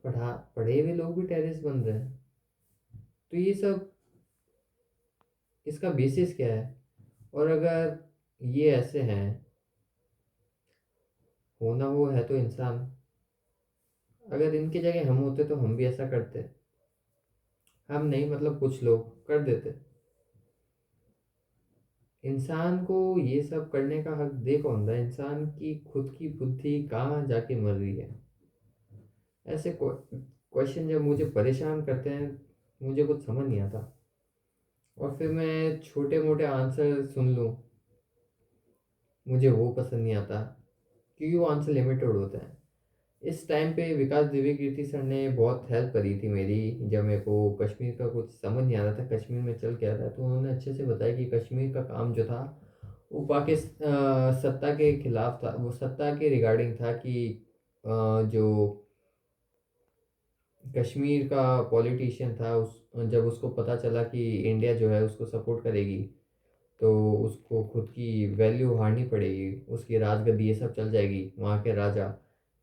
पढ़े हुए लोग भी टेररिस्ट बन रहे हैं। तो ये सब, इसका बेसिस क्या है? और अगर ये ऐसे हैं, होना वो है तो इंसान, अगर इनकी जगह हम होते तो हम भी ऐसा करते। हम नहीं, मतलब कुछ लोग कर देते। इंसान को ये सब करने का हक दे कौन रहा है? इंसान की खुद की बुद्धि कहाँ जाके मर रही है? ऐसे क्वेश्चन जब मुझे परेशान करते हैं, मुझे कुछ समझ नहीं आता। और फिर मैं छोटे मोटे आंसर सुन लूँ, मुझे वो पसंद नहीं आता, क्योंकि वो आंसर लिमिटेड होता है। इस टाइम पे विकास दिव्यकीर्ति सर ने बहुत हेल्प करी थी मेरी, जब मेरे को कश्मीर का कुछ समझ नहीं आ रहा था, कश्मीर में चल क्या रहा है। तो उन्होंने अच्छे से बताया कि कश्मीर का काम जो था वो पाकिस्तान सत्ता के खिलाफ था, वो सत्ता के रिगार्डिंग था कि जो कश्मीर का पॉलिटिशियन था, उस जब उसको पता चला कि इंडिया जो है उसको सपोर्ट करेगी, तो उसको खुद की वैल्यू हारनी पड़ेगी, उसकी राजगद्दी ये सब चल जाएगी, वहाँ के राजा।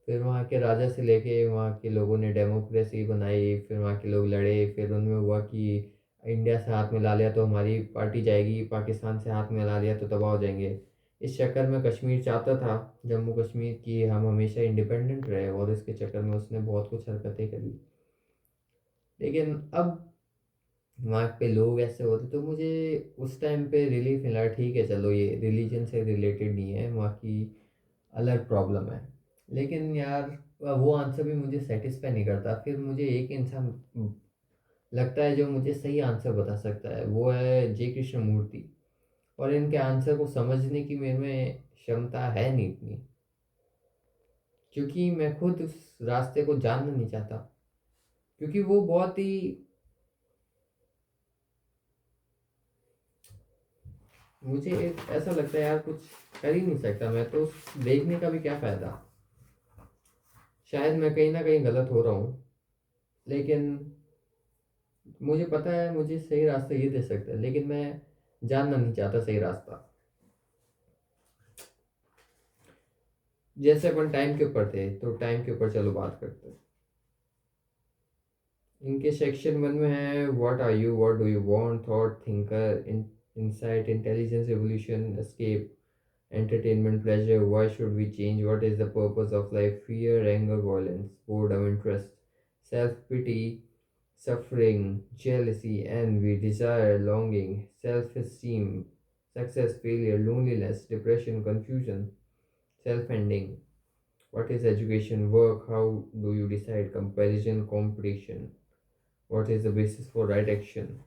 फिर वहाँ के राजा से लेके वहाँ के लोगों ने डेमोक्रेसी बनाई, फिर वहाँ के लोग लड़े, फिर उनमें हुआ कि इंडिया से हाथ मिला लिया तो हमारी पार्टी जाएगी, पाकिस्तान से हाथ मिला लिया तो तबाह हो जाएंगे। इस चक्कर में कश्मीर चाहता था, जम्मू कश्मीर की हम हमेशा इंडिपेंडेंट रहे, और इसके चक्कर में उसने बहुत कुछ हरकतें करी। लेकिन अब वहाँ पे लोग ऐसे होते, तो मुझे उस टाइम पे रिलीफ मिला, ठीक है चलो ये रिलीजन से रिलेटेड नहीं है, वहाँ की अलग प्रॉब्लम है। लेकिन यार वो आंसर भी मुझे सेटिस्फाई नहीं करता। फिर मुझे एक इंसान लगता है जो मुझे सही आंसर बता सकता है, वो है जे कृष्ण मूर्ति। और इनके आंसर को समझने की मेरे में क्षमता है नहीं इतनी, क्योंकि मैं खुद उस रास्ते को जानना नहीं चाहता। क्योंकि वो बहुत ही, मुझे ऐसा लगता है यार कुछ कर ही नहीं सकता मैं तो, देखने का भी क्या फ़ायदा। शायद मैं कहीं ना कहीं गलत हो रहा हूँ, लेकिन मुझे पता है मुझे सही रास्ता ये दे सकता है, लेकिन मैं जानना नहीं चाहता सही रास्ता। जैसे अपन टाइम के ऊपर थे, तो टाइम के ऊपर चलो बात करते हैं। इनके सेक्शन वन में है, what are you, what do you want, thought, thinker, insight, intelligence, evolution, escape, entertainment, pleasure, why should we change, what is the purpose of life, fear, anger, violence, boredom, interest, self pity, suffering, jealousy, envy, desire, longing, self esteem, success, failure, loneliness, depression, confusion, self ending. What is education, work, how do you decide, comparison, competition, what is the basis for right action?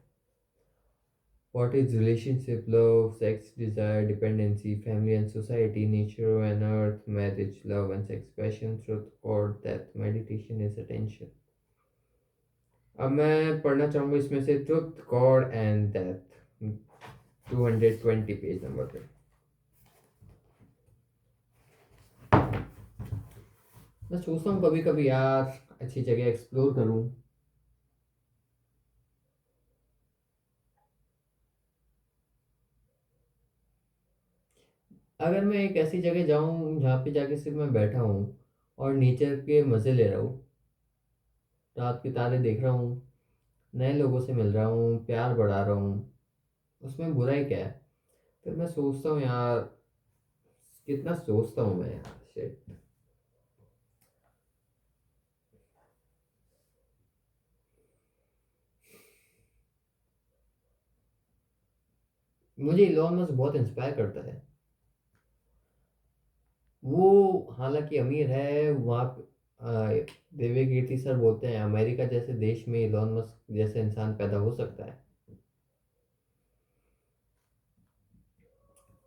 What is relationship, love, sex, desire, dependency, family and society, nature and earth, marriage, love and sex, passion, truth or death, meditation is attention. अब मैं पढ़ना चाहूँगा इसमें से truth, God and death, 220 page number पे। मैं सोचता हूँ कभी कभी यार अच्छी जगह एक्सप्लोर करूँ। अगर मैं एक ऐसी जगह जाऊँ जहाँ पे जाके सिर्फ मैं बैठा हूँ और नेचर के मज़े ले रहा हूँ, रात के तारे देख रहा हूँ, नए लोगों से मिल रहा हूँ, प्यार बढ़ा रहा हूँ, उसमें बुराई क्या है? फिर मैं सोचता हूँ यार, कितना सोचता हूँ मैं यार, शिट। मुझे इलॉन मस्क बहुत इंस्पायर करता है। वो हालांकि अमीर है वहाँ पे, देवी कीर्ति सर बोलते हैं अमेरिका जैसे देश में इलॉन मस्क जैसे इंसान पैदा हो सकता है।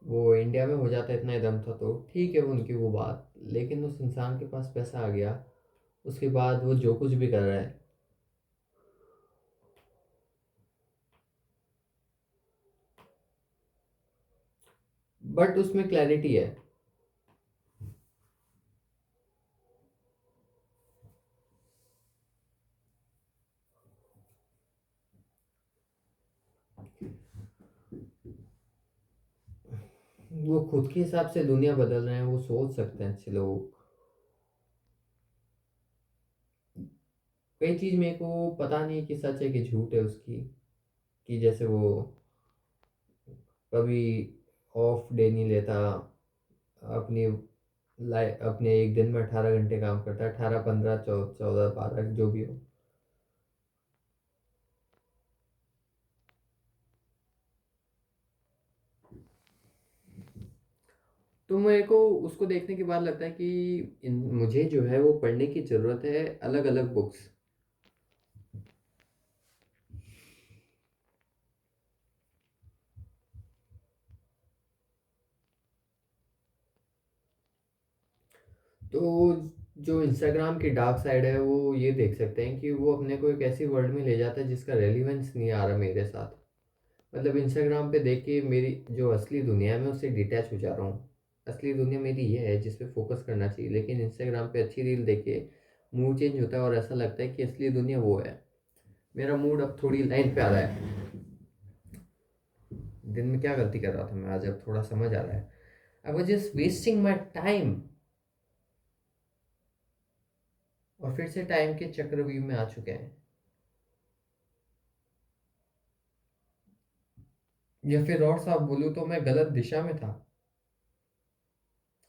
वो इंडिया में हो जाता है, इतना दम था तो ठीक है उनकी वो बात, लेकिन उस इंसान के पास पैसा आ गया, उसके बाद वो जो कुछ भी कर रहा है। बट उसमें क्लैरिटी है। वो खुद के हिसाब से दुनिया बदल रहे हैं, वो सोच सकते हैं अच्छे लोग। कई चीज़ मेरे को पता नहीं कि सच है कि झूठ है उसकी, कि जैसे वो कभी ऑफ डे नहीं लेता, अपनी अपने एक दिन में 18 घंटे काम करता है, 18 15 14 12 जो भी हो। तो मेरे को उसको देखने के बाद लगता है कि मुझे जो है वो पढ़ने की ज़रूरत है, अलग अलग बुक्स। तो जो इंस्टाग्राम की डार्क साइड है वो ये देख सकते हैं कि वो अपने को एक ऐसी वर्ल्ड में ले जाता है जिसका रेलिवेंस नहीं आ रहा मेरे साथ। मतलब इंस्टाग्राम पे देख के मेरी जो असली दुनिया है मैं उससे डिटैच हो जा रहा हूँ। असली दुनिया मेरी ये है जिस पे फोकस करना चाहिए, लेकिन इंस्टाग्राम पे अच्छी रील देख के मूड चेंज होता है और ऐसा लगता है कि असली दुनिया वो है। मेरा मूड अब थोड़ी लाइन पे आ रहा है। दिन में क्या गलती कर रहा था मैं, आज अब थोड़ा समझ आ रहा है। I was just wasting my time, और फिर से टाइम के चक्रव्यूह में आ चुके हैं। या फिर और साफ बोलूँ तो मैं गलत दिशा में था,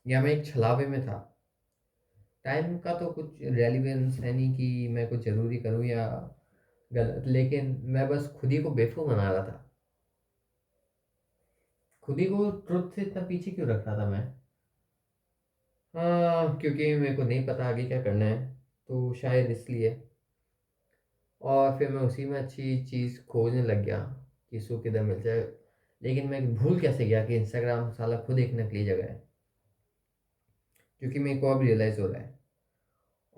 या मैं एक छलावे में था। टाइम का तो कुछ रेलिवेंस है नहीं कि मैं कुछ ज़रूरी करूँ या गलत, लेकिन मैं बस खुद ही को बेवकूफ़ बना रहा था। खुद ही को ट्रुथ से इतना पीछे क्यों रख रहा था मैं? हाँ, क्योंकि मेरे को नहीं पता आगे क्या करना है, तो शायद इसलिए। और फिर मैं उसी में अच्छी चीज़ खोजने लग गया कि इसको किधर मिल जाए। लेकिन मैं भूल कैसे गया कि इंस्टाग्राम साला खुद एक नकली जगह है, क्योंकि मेरे को अब रियलाइज़ हो रहा है।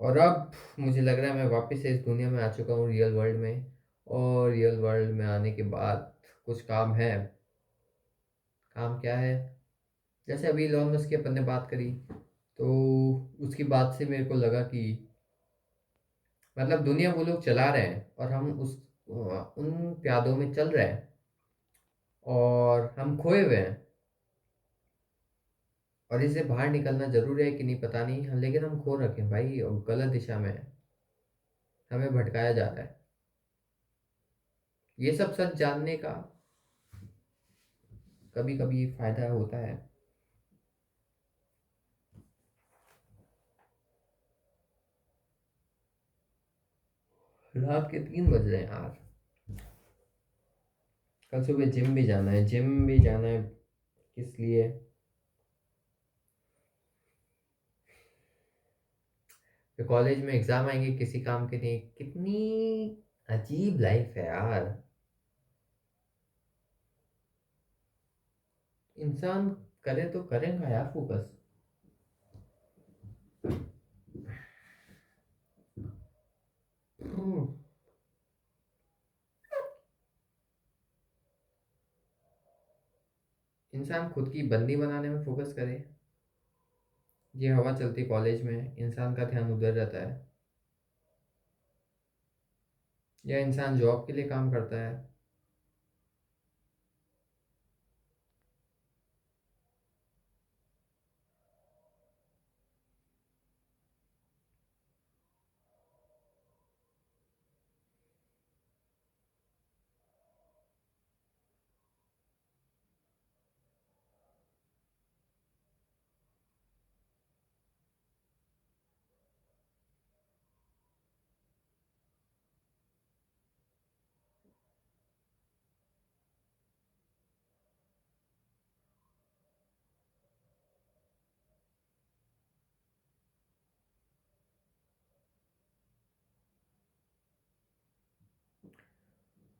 और अब मुझे लग रहा है मैं वापस से इस दुनिया में आ चुका हूँ, रियल वर्ल्ड में। और रियल वर्ल्ड में आने के बाद कुछ काम है। काम क्या है? जैसे अभी इलॉन मस्क की अपन ने बात करी, तो उसकी बात से मेरे को लगा कि मतलब दुनिया वो लोग चला रहे हैं और हम उस उन प्यादों में चल रहे हैं, और हम खोए हुए हैं। और इससे बाहर निकलना जरूरी है कि नहीं पता नहीं, लेकिन हम खो रखे हैं भाई और गलत दिशा में है। हमें भटकाया जा रहा है। ये सब सच जानने का कभी कभी फायदा होता है। रात के 3 बज रहे हैं यार। कल सुबह जिम भी जाना है, जिम भी जाना है। किस लिए? फिर कॉलेज में एग्जाम आएंगे किसी काम के नहीं। कितनी अजीब लाइफ है यार। इंसान करे तो करेगा यार फोकस। हम्म, इंसान खुद की बंदी बनाने में फोकस करे। ये हवा चलती कॉलेज में, इंसान का ध्यान उधर रहता है। या इंसान जॉब के लिए काम करता है।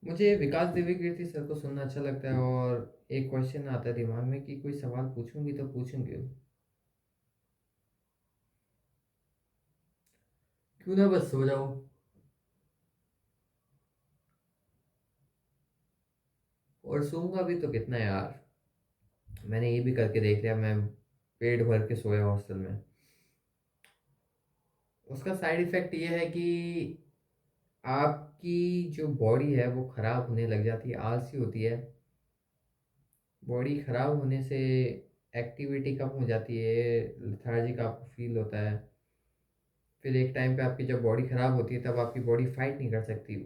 मुझे विकास दिव्य कीर्ति सर को सुनना अच्छा लगता है, और एक क्वेश्चन आता है दिमाग में कि कोई सवाल पूछूंगी तो पूछूंगी क्यों ना बस सो जाऊं। और सोऊंगा भी तो कितना यार। मैंने ये भी करके देख लिया, मैं पेट भर के सोया हॉस्टल में। उसका साइड इफेक्ट ये है कि आपकी जो बॉडी है वो खराब होने लग जाती है, आलसी होती है। बॉडी खराब होने से एक्टिविटी कम हो जाती है, लेथार्जिक आपको फील होता है। फिर एक टाइम पे आपकी जब बॉडी ख़राब होती है तब आपकी बॉडी फाइट नहीं कर सकती।